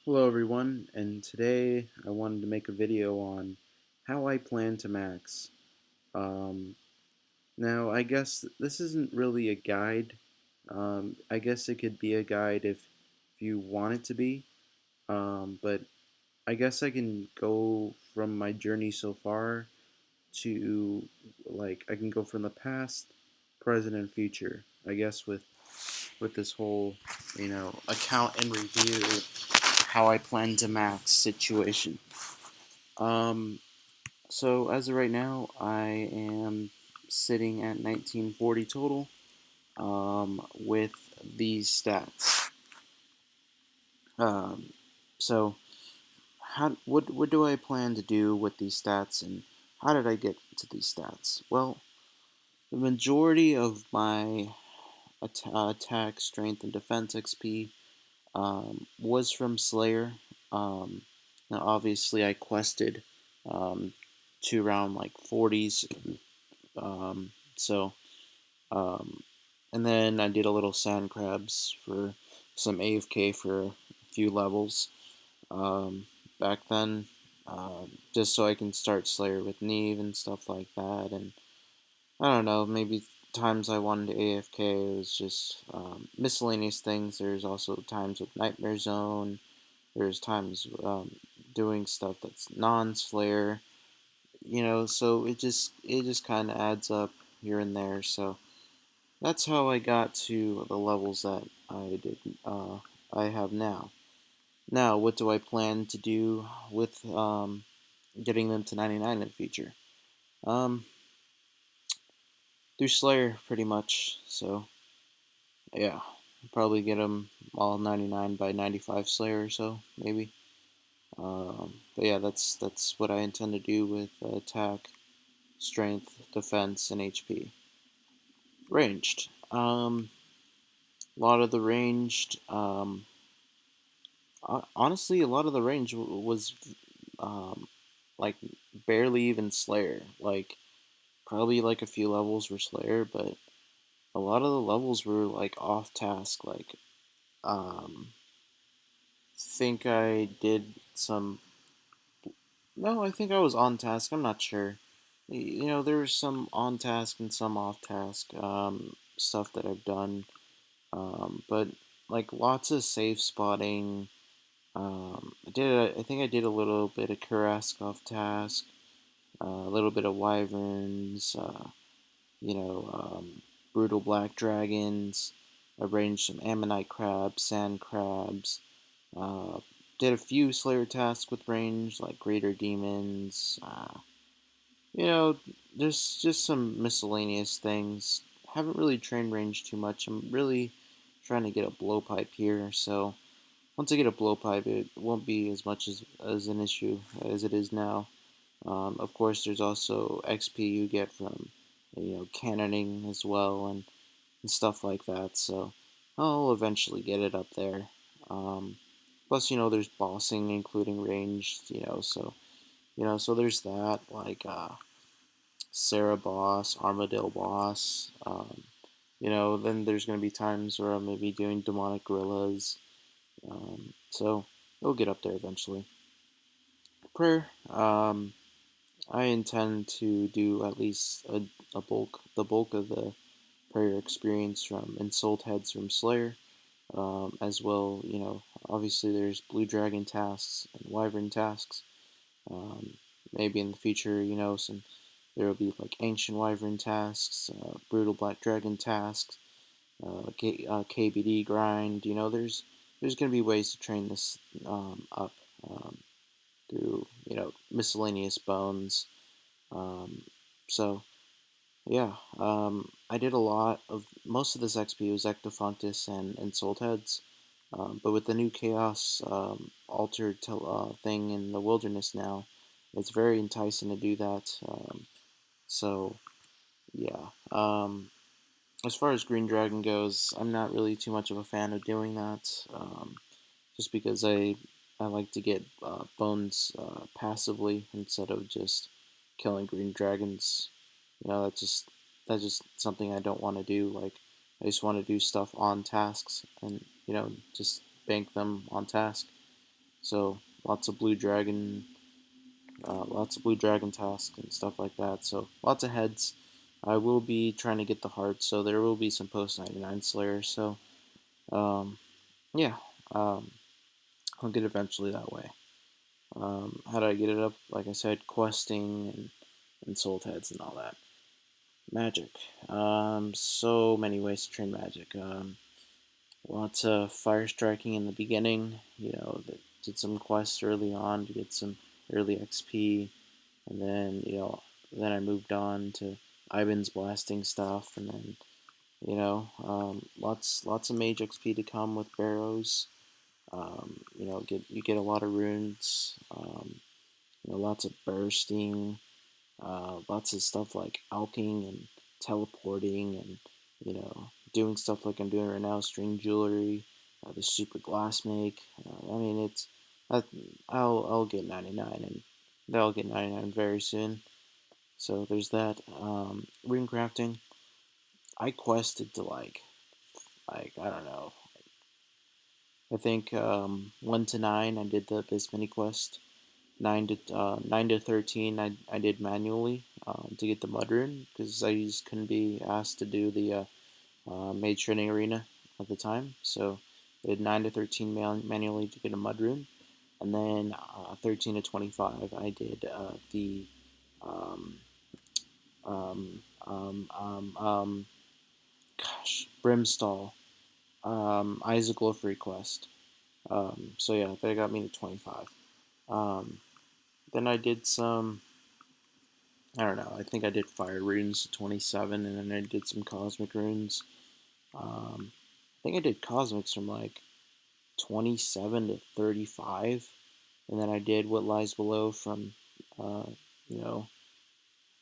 Hello everyone, and today I wanted to make a video on how I plan to max. Um, Now I guess this isn't really a guide. I guess it could be a guide if you want it to be, but I guess I can go from my journey so far to I can go from the past, present, and future. I guess with this whole account and review how I plan to max situation. Um, so as of right now, I am sitting at 1940 total with these stats. Um, so what do I plan to do with these stats, and how did I get to these stats? Well, the majority of my attack, strength, and defense XP was from Slayer. Um, Now, obviously, I quested um, to around like 40s. So, um, and then I did a little sand crabs for some AFK for a few levels back then, just so I can start Slayer with Neve and stuff like that. And I don't know, maybe times I wanted to AFK, it was just miscellaneous things. There's also times with Nightmare Zone. There's times doing stuff that's non-Slayer. So it just kind of adds up here and there. So that's how I got to the levels that I have now. Now, what do I plan to do with getting them to 99 in the future? Um, through Slayer, pretty much. So yeah, probably get them all 99 by 95 Slayer or so, maybe. But yeah, that's what I intend to do with attack, strength, defense, and HP. Ranged. A lot of the ranged. Honestly, a lot of the range was um, like barely even Slayer. Like probably like a few levels were Slayer, but a lot of the levels were like off task. Like um, think I did some. No, I think I was on task. I'm not sure. There was some on task and some off task stuff that I've done, but like lots of safe spotting. I think I did a little bit of Kurask off task, a little bit of Wyverns, brutal black dragons. I ranged some ammonite crabs, sand crabs. Uh, did a few Slayer tasks with range, like greater demons. You know, there's just some miscellaneous things. Haven't really trained range too much. I'm really trying to get a blowpipe here, so once I get a blowpipe, it won't be as much as an issue as it is now. Of course, there's also XP you get from cannoning as well and stuff like that. So I'll eventually get it up there. Um, Plus, there's bossing, including ranged. So there's that like Sarah boss, Armadale boss. Then there's gonna be times where I'm maybe doing demonic gorillas. So it'll get up there eventually. Prayer. I intend to do at least the bulk of the prayer experience from Insult Heads from Slayer, as well. Obviously there's Blue Dragon tasks and Wyvern tasks. Um, Maybe in the future, some there will be like Ancient Wyvern tasks, Brutal Black Dragon tasks, KBD grind. There's gonna be ways to train this up. Through miscellaneous bones. Um, so yeah, I did a lot of most of this XP was Ectofunctus and Soul Heads, but with the new Chaos altered thing in the wilderness now, it's very enticing to do that. So yeah, as far as Green Dragon goes, I'm not really too much of a fan of doing that. Just because I like to get bones passively instead of just killing green dragons. That's just something I don't want to do. Like I just want to do stuff on tasks and just bank them on task. So lots of blue dragon tasks and stuff like that. So lots of heads. I will be trying to get the hearts, so there will be some post 99 Slayer. So yeah, um, I'll get eventually that way. How do I get it up? Like I said, questing and soul heads and all that. Magic. So many ways to train magic. Lots of fire striking in the beginning. Did some quests early on to get some early XP, and then then I moved on to Ivan's blasting stuff, and then lots of mage XP to come with barrows. You get a lot of runes. Lots of bursting. Lots of stuff like alking and teleporting, and doing stuff like I'm doing right now, string jewelry, the super glass make. I mean, I, I'll get 99, and they'll get 99 very soon. So there's that. Rune crafting. I quested to like I don't know. I think 1 to 9 I did this mini quest. 9 to 13 I did manually to get the mud rune because I just couldn't be asked to do the mage training arena at the time. So I did 9 to 13 manually to get a mud rune, and then 13 to 25 I did the um, um, um, um, um, Brimstall Isaac Wolf request. So yeah, that got me to 25. Um, then I did some. I don't know. I think I did fire runes to 27, and then I did some cosmic runes. I think I did cosmics from like 27 to 35, and then I did what lies below from uh, you know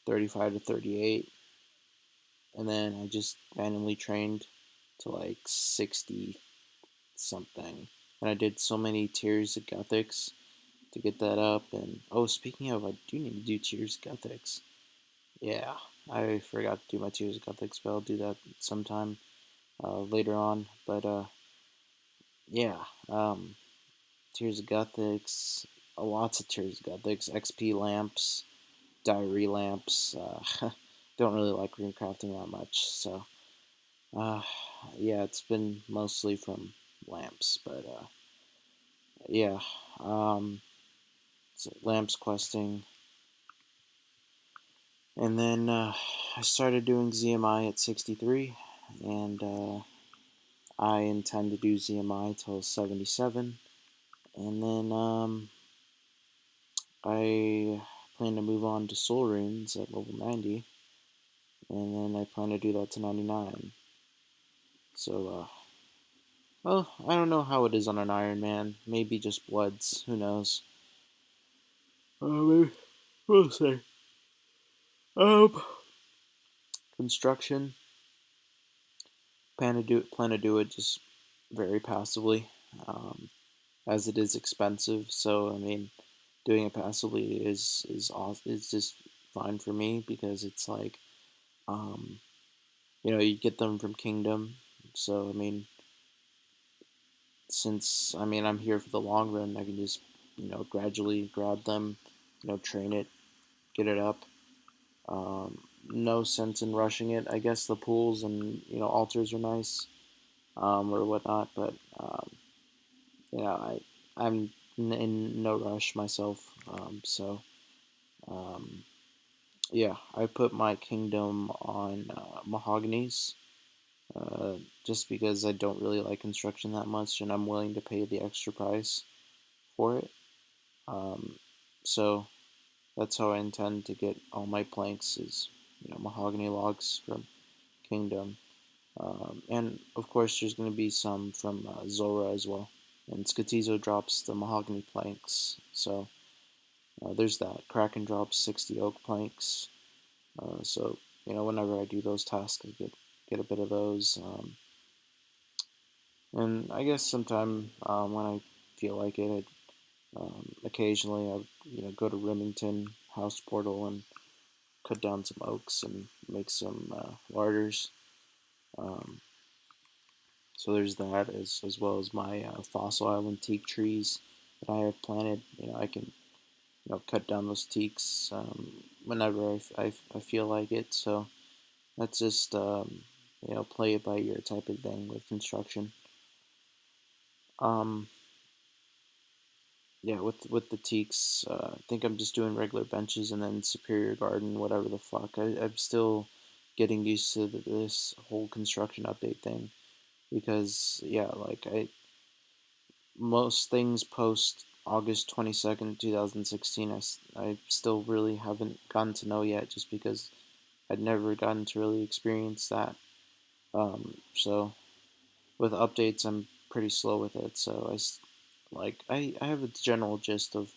35 to 38, and then I just randomly trained to like 60 something, and I did so many tiers of Gothics to get that up. And oh, speaking of, I do need to do tiers of Gothics. Yeah, I forgot to do my tiers of Gothics, but I'll do that sometime later on. But yeah, tiers of Gothics, lots of tiers of Gothics, XP lamps, diary lamps. Don't really like rune crafting that much, so uh, yeah, it's been mostly from lamps. But yeah, um, so lamps questing, and then I started doing ZMI at 63, and I intend to do ZMI till 77, and then I plan to move on to Soul Runes at level 90, and then I plan to do that to 99. So, well, I don't know how it is on an Ironman. Maybe just Bloods. Who knows? Maybe we'll see. Um, Construction. Plan to do it just very passively, um, as it is expensive. So I mean, doing it passively is just fine for me because it's like um, you get them from Kingdom. So I mean, since I'm here for the long run, I can just gradually grab them, train it, get it up. No sense in rushing it. I guess the pools and altars are nice, or whatnot, but I'm in no rush myself. So um, yeah, I put my kingdom on mahoganies, uh, just because I don't really like construction that much, and I'm willing to pay the extra price for it. Um, so that's how I intend to get all my planks is mahogany logs from Kingdom, and of course there's going to be some from Zora as well. And Skatizo drops the mahogany planks, so there's that. Kraken drops 60 oak planks, so whenever I do those tasks, I get a bit of those. And I guess sometime when I feel like it, occasionally I would go to Remington House Portal and cut down some oaks and make some larders. Um, so there's that as well as my Fossil Island teak trees that I have planted, I can cut down those teaks whenever I feel like it. So that's just play it by ear type of thing with construction. Um, yeah, with the teaks, I think I'm just doing regular benches and then superior garden, whatever the fuck. I'm still getting used to this whole construction update thing because yeah, like I most things post August 22nd, 2016, I still really haven't gotten to know yet, just because I'd never gotten to really experience that. So with updates, I'm pretty slow with it. So I have a general gist of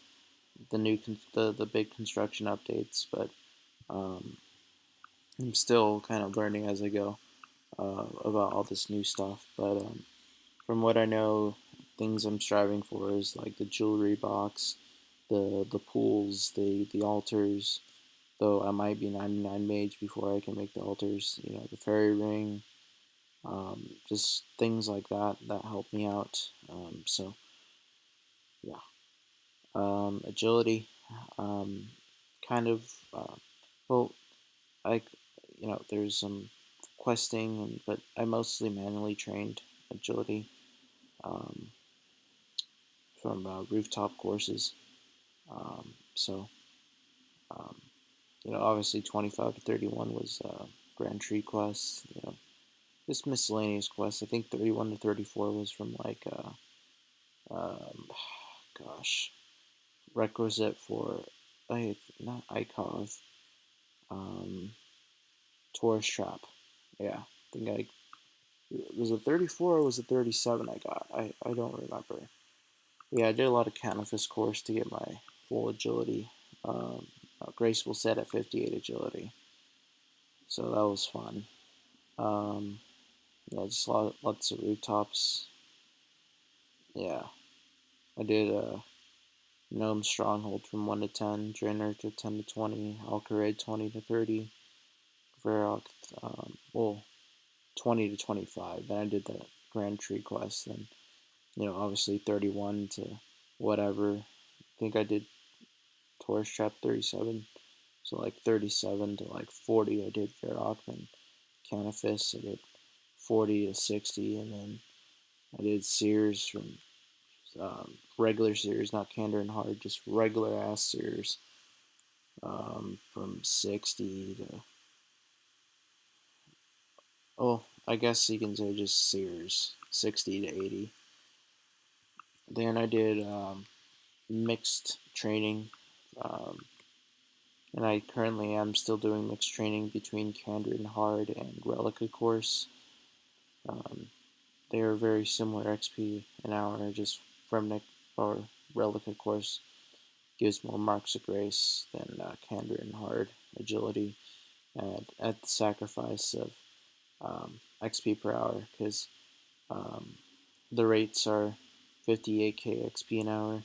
the big construction updates, but um, I'm still kind of learning as I go about all this new stuff. But from what I know, things I'm striving for is like the jewelry box, the pools, the altars. Though I might be 99 mage before I can make the altars. The fairy ring, just things like that that help me out. So yeah, agility, um, kind of. Well, I there's some questing, but I mostly manually trained agility um, from rooftop courses. So um, obviously 25 to 31 was Grand Tree quests. Just miscellaneous quests. I think 31 to 34 was from like gosh, requisite for not ICOV, um, Tourist Trap. Yeah, I think I was it 34 or was it 37 I got. I don't remember. Yeah, I did a lot of Canifis course to get my full agility. Graceful set at 58 agility, so that was fun. Um, yeah, just lots of rooftops. Yeah, I did Gnome Stronghold from 1 to 10, Draenor to 10 to 20, Alcarid 20 to 30, Varrock, well, 20 to 25. Then I did the Grand Tree quest, and obviously 31 to whatever. I think I did Tourist Trap 37, so like 37 to like 40 I did Varrock, then Canifis I did 40 to 60, and then I did Sears from regular Sears, not Candor and Hard, just regular ass Sears from 60 to, oh, I guess you can say just Sears, 60 to 80. Then I did mixed training, um, and I currently am still doing mixed training between Candor and Hard and Relica course. Um, they are very similar XP an hour, just Fremnik or Relica course gives more marks of grace than Candor and Hard agility at the sacrifice of XP per hour, because um, the rates are 58k XP an hour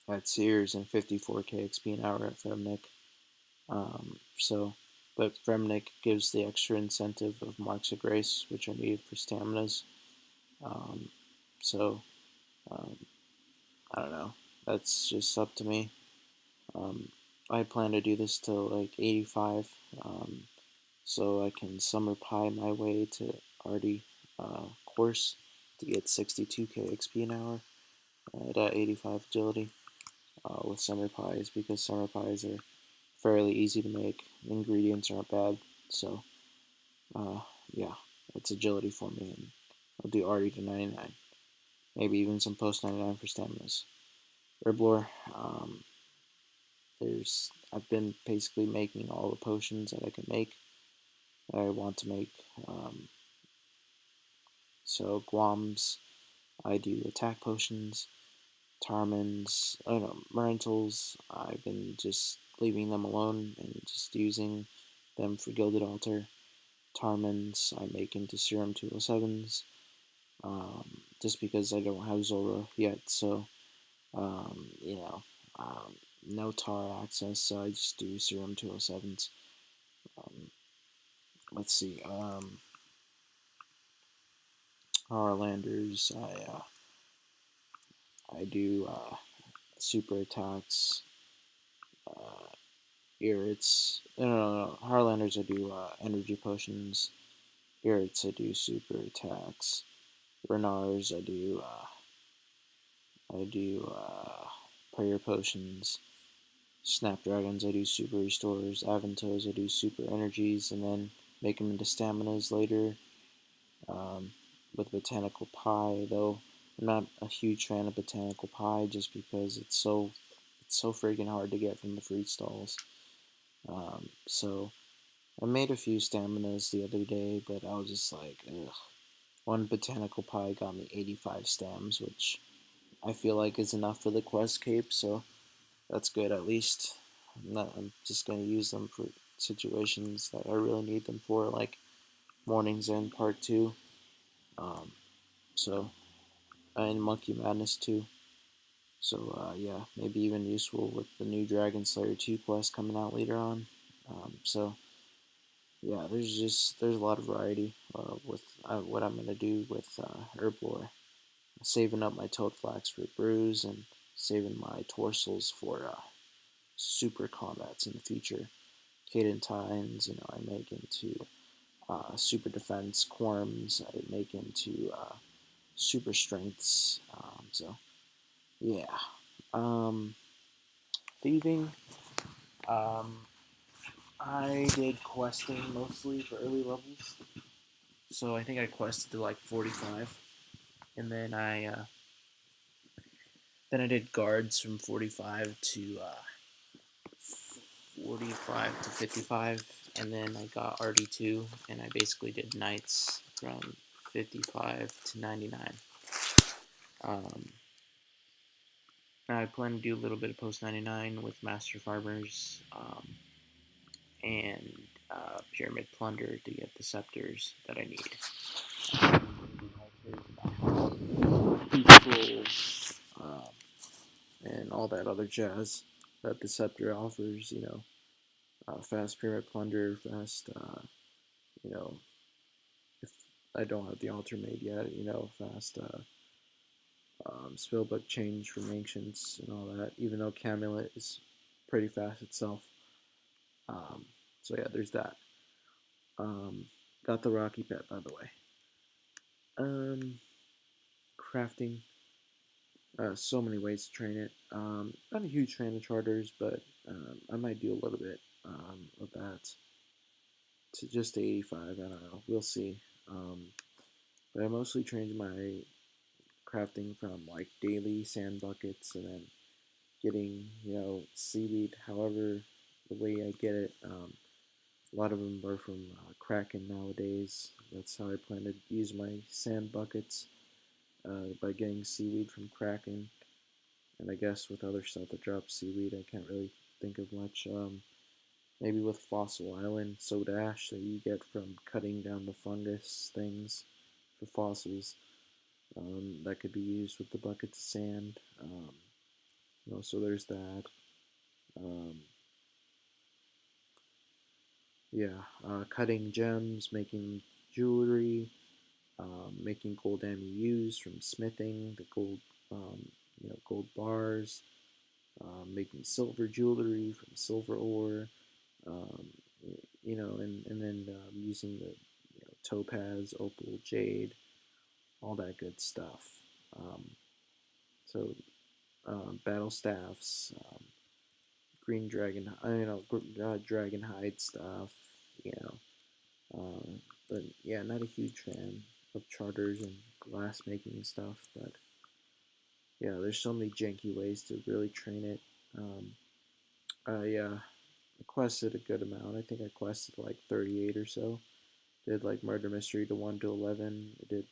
at Sears and 54k XP an hour at Fremnik. But Fremnik gives the extra incentive of Marks of Grace, which are needed for staminas. Um, so, um, I don't know. That's just up to me. Um, I plan to do this till like 85, um, so I can summer pie my way to Artie course to get 62k XP an hour at 85 agility with summer pies, because summer pies are fairly easy to make. The ingredients aren't bad, so uh, yeah, that's agility for me. And I'll do Artie to 99, maybe even some post 99 for staminas. Herblore, I've been basically making all the potions that I can make that I want to make. Um, so Guam's, I do attack potions. Tarmans, I don't know, Marentals, I've been just leaving them alone and just using them for Gilded Altar. Tarmans, I make into Serum 207s, just because I don't have Zora yet, so, um, you know, um, no tar access, so I just do Serum 207s. Um, let's see, Harlanders, I do super attacks, uh, irrits. No. Harlanders, I do energy potions. Irrits, I do super attacks. Renars, I do prayer potions. Snapdragons, I do super restores. Aventos, I do super energies, and then make them into staminas later. Um, with botanical pie, though I'm not a huge fan of botanical pie just because it's so freaking hard to get from the fruit stalls. So I made a few staminas the other day, but I was just like, ugh. One botanical pie got me 85 stams, which I feel like is enough for the quest cape, so that's good at least. I'm just gonna use them for situations that I really need them for, like Morning's End Part 2. Um, so, and Monkey Madness too. So, yeah, maybe even useful with the new Dragon Slayer 2 quest coming out later on. So, yeah, there's a lot of variety with what I'm gonna do with Herblore. Saving up my Toad Flax for brews and saving my Torsals for super combats in the future. Cadentines, I make into super defense. Quorms, I make into super strengths. So yeah, um, thieving. Um, I did questing mostly for early levels, so I think I quested to like 45, and then I did guards from 45 to 55, and then I got RD2, and I basically did knights from 55 to 99. Um, I plan to do a little bit of post 99 with Master Farmers and Pyramid Plunder to get the scepters that I need. Peaceful, um, and all that other jazz that the scepter offers. Fast Pyramid Plunder, fast. You know, if I don't have the altar made yet, fast. Spellbook change from ancients and all that. Even though Camulet is pretty fast itself. Um, so yeah, there's that. Um, got the Rocky Pet, by the way. Crafting. So many ways to train it. Not a huge fan of charters, but I might do a little bit of that to just 85. I don't know. We'll see. But I mostly trained my crafting from like daily sand buckets and then getting seaweed however the way I get it. A lot of them are from Kraken nowadays. That's how I plan to use my sand buckets by getting seaweed from Kraken. And I guess with other stuff that drops seaweed, I can't really think of much. Maybe with Fossil Island soda ash that you get from cutting down the fungus things for fossils. That could be used with the buckets of sand. So there's that. Um, yeah, cutting gems, making jewelry, making gold MUs from smithing, the gold bars, making silver jewelry from silver ore, um, and then using the topaz, opal, jade, all that good stuff. Um, so battle staffs, green dragon, dragon hide stuff, you know. But yeah, not a huge fan of charters and glass making and stuff. But yeah, there's so many janky ways to really train it. I quested a good amount. I think I quested like 38 or so. Did like murder mystery to 1 to 11. I did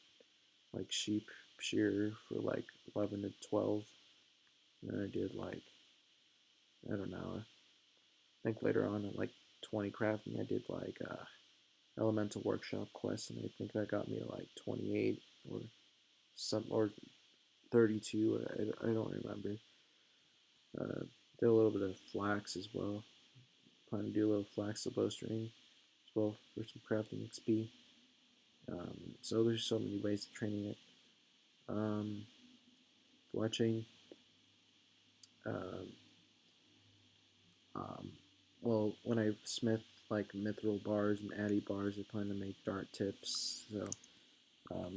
like sheep shear for like 11 to 12. And then I did like I don't know. I think later on at like 20 crafting, I did like elemental workshop quest, and I think that got me to like 28 or 32. I don't remember. Uh, did a little bit of flax as well. Plan to do a little flax to bowstring as well for some crafting XP. So there's so many ways of training it. Um, fletching. Um, um, well, when I smith like mithril bars and addy bars, I plan to make dart tips. So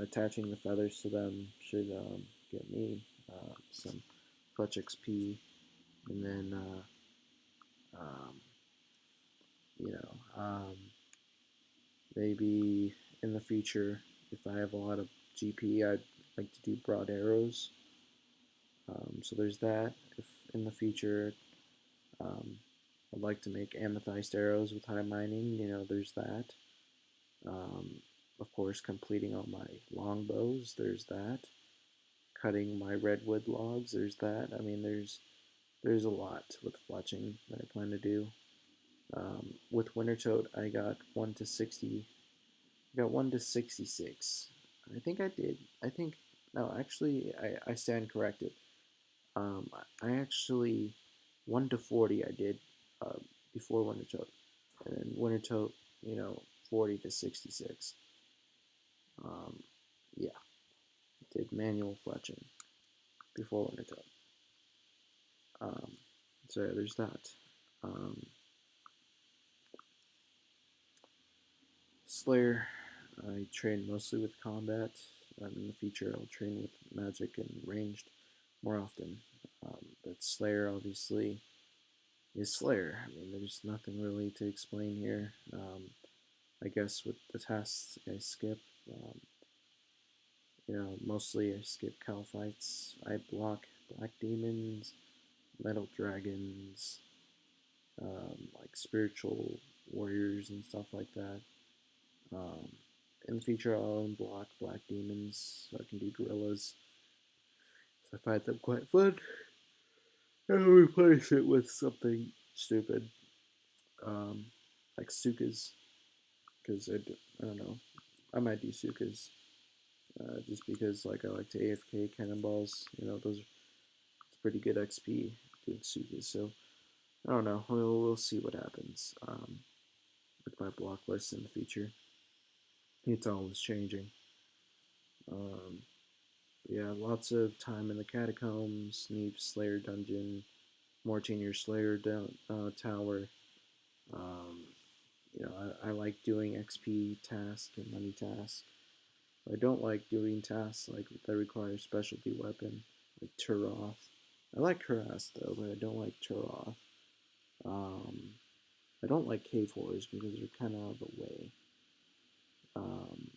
attaching the feathers to them should get me some fletch XP, and then um, you know maybe in the future, if I have a lot of GP, I'd like to do broad arrows. So there's that. If in the future um, I'd like to make amethyst arrows with high mining, there's that. Um, of course, completing all my longbows, there's that. Cutting my redwood logs, there's that. I mean, there's a lot with fletching that I plan to do. With winter tote, I got 1 to 60. I got 1 to 66. I think I did. I think no, actually, I stand corrected. I actually 1 to 40 I did uh, before winter tote, and then winter tote, 40 to 66. Um, yeah, did manual fletching before winter tote. Um, so yeah, there's that. Um, Slayer, I train mostly with combat. In the future, I'll train with magic and ranged more often. But Slayer, obviously, is Slayer. I mean, there's nothing really to explain here. I guess with the tasks I skip, um, mostly I skip cow fights. I block black demons, metal dragons, like spiritual warriors and stuff like that. Um, in the future, I'll unblock black demons so I can do gorillas. So I find them quite fun. I'll replace it with something stupid, um, like Sukas, because I don't know. I might do Sukas just because like I like to AFK cannonballs. Those it's pretty good XP doing Sukas. So I don't know. We'll see what happens with my block list in the future. It's always changing. Um, yeah, lots of time in the catacombs, Neep Slayer dungeon, Mortimer Slayer tower. Um, I like doing XP tasks and money tasks. I don't like doing tasks like that require specialty weapon, like Turoth. I like Kurast though, but I don't like Turoth. Um, I don't like cave horrors because they're kind of out of the way. Um,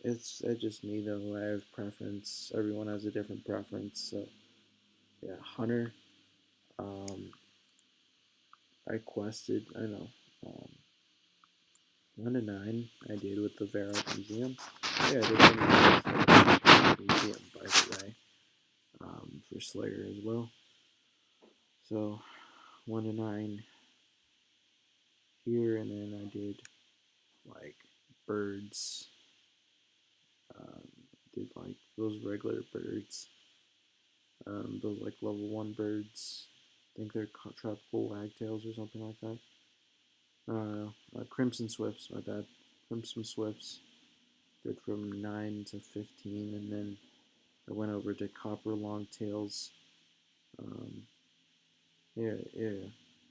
it's just me though. I have preference. Everyone has a different preference. So yeah, Hunter. Um, I quested. I don't know. Um, 1 to 9. I did with the Varrock Museum. Yeah, I did 1 to 9 with the Museum, by the way, for Slayer as well. So 1 to 9 here, and then I did like birds. Um, did like those regular birds. Those like level 1 birds. I think they're tropical wagtails or something like that. Crimson Swifts, my bad. Crimson Swifts. Did from 9 to 15, and then I went over to Copper Longtails. Um, yeah.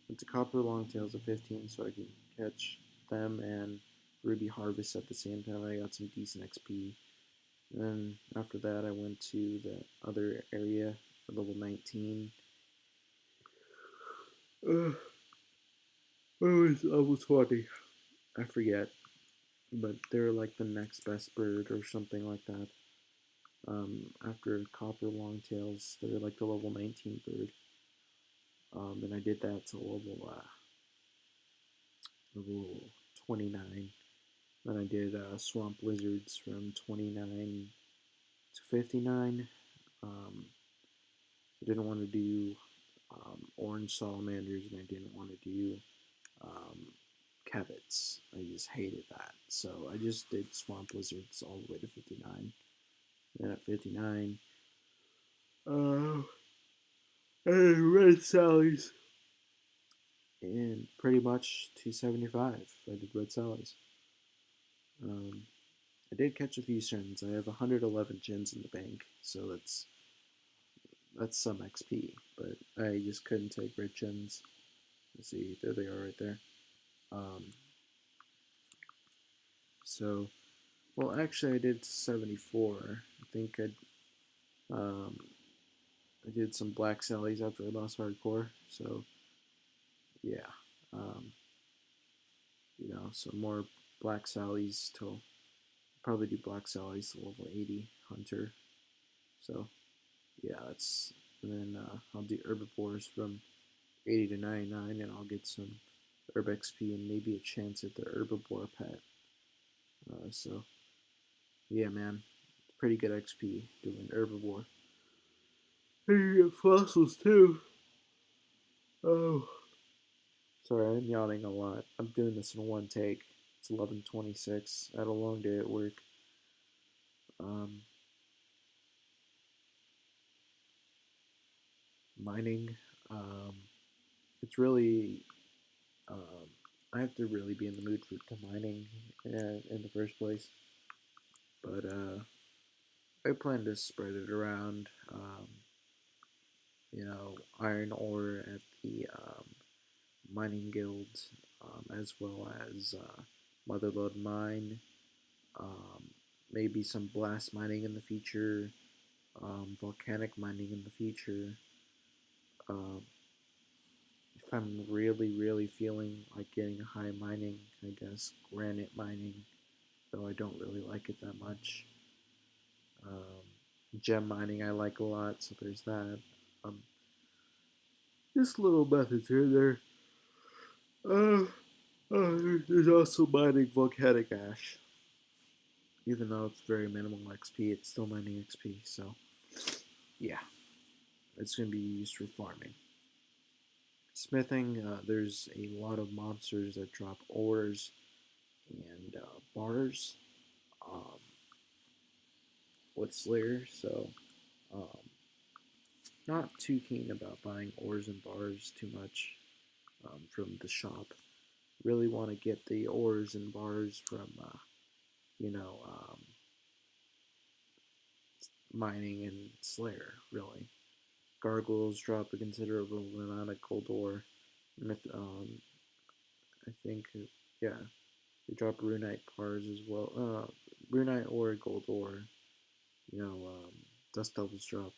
Went to Copper Longtails at 15 so I could catch them and Ruby Harvest at the same time. I got some decent XP. And then after that, I went to the other area, level 19. What was level 20? I forget. But they're like the next best bird or something like that. After Copper Longtails, they're like the level 19 bird. And I did that to level 29. Then I did Swamp Lizards from 29 to 59. Um, I didn't want to do Orange Salamanders, and I didn't want to do um, Kevits. I just hated that. So I just did Swamp Lizards all the way to 59. Then at 59, uh, Red Sally's. And pretty much 275. I did Red Sally's. Um, I did catch a few shins. I have 111 chins in the bank, so that's some XP. But I just couldn't take red chins. Let's see, there they are right there. Um, so, well, actually, I did 74. I think um, I did some black sallies after I lost hardcore. So, yeah, um, some more black sallies till probably do black sallies to level 80 hunter. So, yeah, that's and then I'll do herbivores from 80 to 99, and I'll get some herb XP and maybe a chance at the herbivore pet. So, yeah, man, pretty good XP doing herbivore. And you get fossils too. Oh, sorry, I'm yawning a lot. I'm doing this in one take. It's 11:26. I had a long day at work. Um, Mining. Um, it's really. I have to really be in the mood for mining in the first place. But I plan to spread it around. Iron ore at the mining guild, as well as Motherlode Mine, um, maybe some blast mining in the future, volcanic mining in the future. Um, if I'm really, really feeling like getting high mining, I guess granite mining, though I don't really like it that much. Um, Gem mining I like a lot, so there's that. Um, just little methods here and there. Uh, there's also mining volcanic ash. Even though it's very minimal XP, it's still mining XP. So, yeah, it's going to be used for farming. Smithing, there's a lot of monsters that drop ores and bars um, with Slayer, so um, not too keen about buying ores and bars too much from the shop. Really want to get the ores and bars from, you know, um, mining and Slayer, really. Gargoyles drop a considerable amount of gold ore. I think, yeah, they drop runite bars as well. Runite ore, gold ore. You know, dust devils drop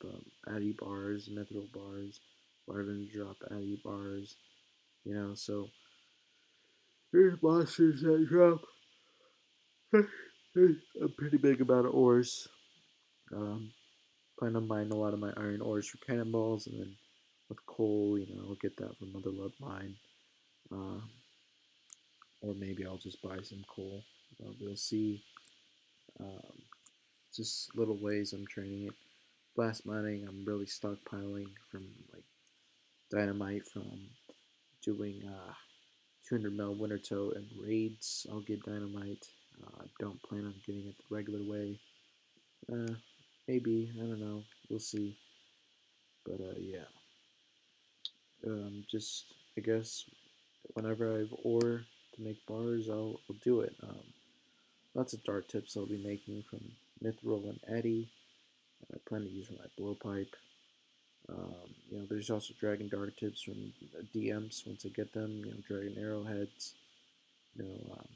addy bars, mithril bars. Wyverns drop addy bars. So there's monsters that drop a pretty big amount of ores. Um, Plan on buying a lot of my iron ores for cannonballs, and then with coal, I'll get that from Mother Love Mine. Uh, or maybe I'll just buy some coal. We'll see. Um, just little ways I'm training it. Blast mining, I'm really stockpiling from like dynamite from doing 200 mil winter toe and raids. I'll get dynamite. Don't plan on getting it the regular way. Uh, Maybe, I don't know. We'll see. But yeah, just I guess whenever I have ore to make bars, I'll do it. Lots of dart tips I'll be making from Mithril and Eddy. I plan to use my blowpipe. There's also dragon dart tips from DMs once I get them. Dragon arrowheads. You know, um,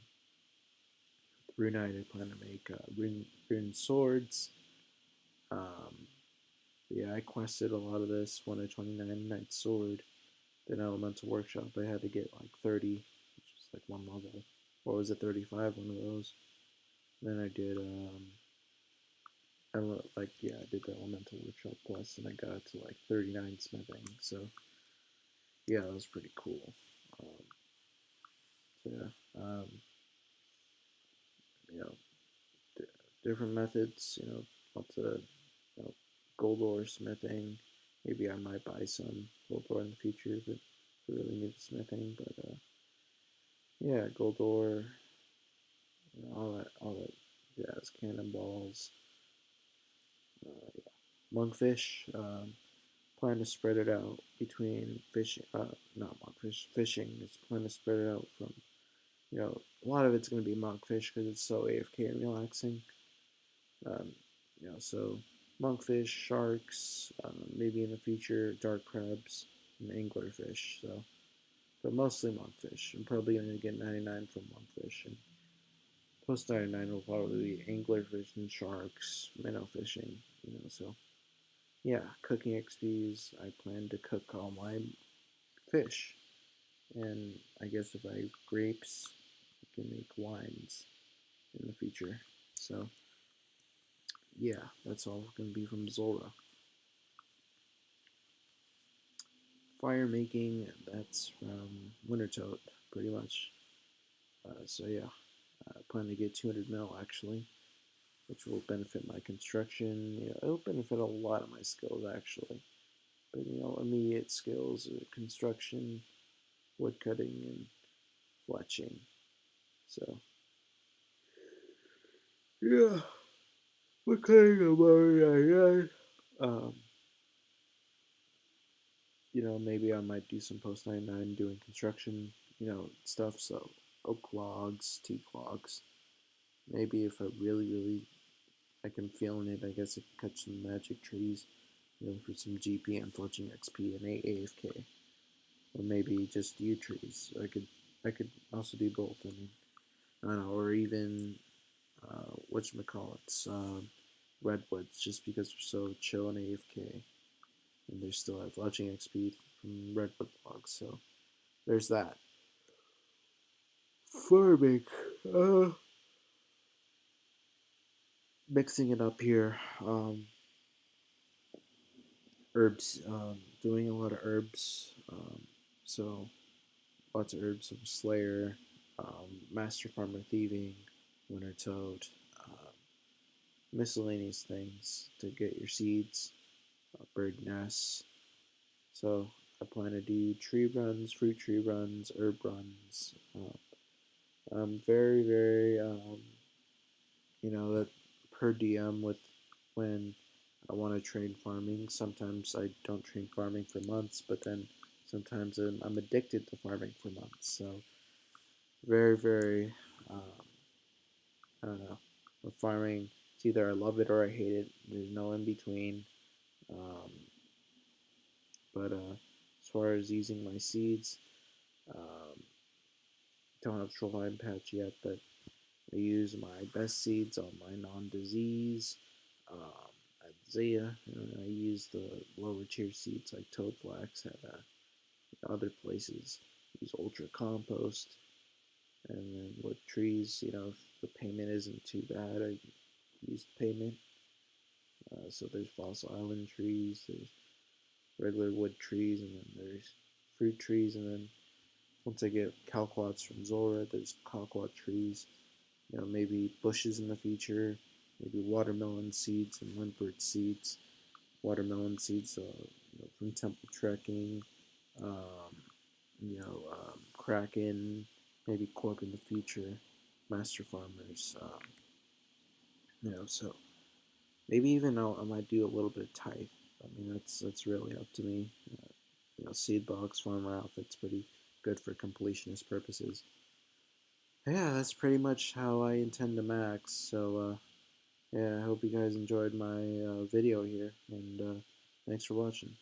Runite, I plan to make rune swords. Um, yeah, I quested a lot of this. Won a 29 knight sword. Then elemental workshop, I had to get like 30, which was like one level. Or was it 35? One of those. Then I did I did the elemental workshop quest, and I got to like 39 smithing. So yeah, that was pretty cool. Um, so yeah, you know, d- different methods. Lots of gold ore smithing. Maybe I might buy some gold ore in the future if I really need smithing. But yeah, gold ore, all that jazz, cannonballs, yeah. Monkfish. Plan to spread it out between fishing, not monkfish, fishing. It's plan to spread it out from a lot of it's going to be monkfish because it's so AFK and relaxing. Um, so monkfish, sharks, maybe in the future dark crabs and anglerfish. So, but mostly monkfish. I'm probably going to get 99 from monkfish, and post 99 will probably be anglerfish and sharks, minnow fishing. So yeah, cooking XPs. I plan to cook all my fish, and I guess if I have grapes, I can make wines in the future. So yeah, that's all going to be from Zora. Fire making, that's from Winter Toad, pretty much. So yeah, I plan to get 200 mil actually, which will benefit my construction. It'll benefit a lot of my skills actually. But immediate skills are construction, wood cutting, and fletching. So yeah, what kind of money I maybe I might do some post 99 doing construction, stuff. So oak logs, teak logs. Maybe if I really, really like I'm feeling it, I guess I could cut some magic trees, for some GP and fletching XP and AFK, or maybe just yew trees. I could also do both. I don't know, or even whatchamacallits, redwoods, just because they're so chill and AFK, and they still have fletching XP from redwood logs. So there's that. Farming. Uh, Mixing it up here. Herbs. Doing a lot of herbs. So lots of herbs from Slayer, Master Farmer Thieving, Winter Toad, miscellaneous things to get your seeds, bird nests. So I plan to do tree runs, fruit tree runs, herb runs. I'm very, very, that per DM with when I want to train farming. Sometimes I don't train farming for months, but then sometimes I'm addicted to farming for months. So very, very, um, I don't know. With farming, it's either I love it or I hate it. There's no in between. Um, but as far as using my seeds, um, don't have shoreline patch yet, but I use my best seeds on my non-disease. At Zaya, and I use the lower tier seeds like Toad Flax at other places. Use Ultra Compost, and then with trees, if the payment isn't too bad, I use payment. So there's Fossil Island trees, there's regular wood trees, and then there's fruit trees, and then once I get Calquats from Zora, there's Calquat trees. Maybe bushes in the future, maybe watermelon seeds and limpert seeds. Watermelon seeds from Temple Trekking, um, Kraken, maybe Corp in the future, Master Farmers. So maybe even I might do a little bit of tithe. That's really up to me. Seed box farmer outfit's pretty good for completionist purposes. Yeah, that's pretty much how I intend to max. So yeah, I hope you guys enjoyed my video here, and thanks for watching.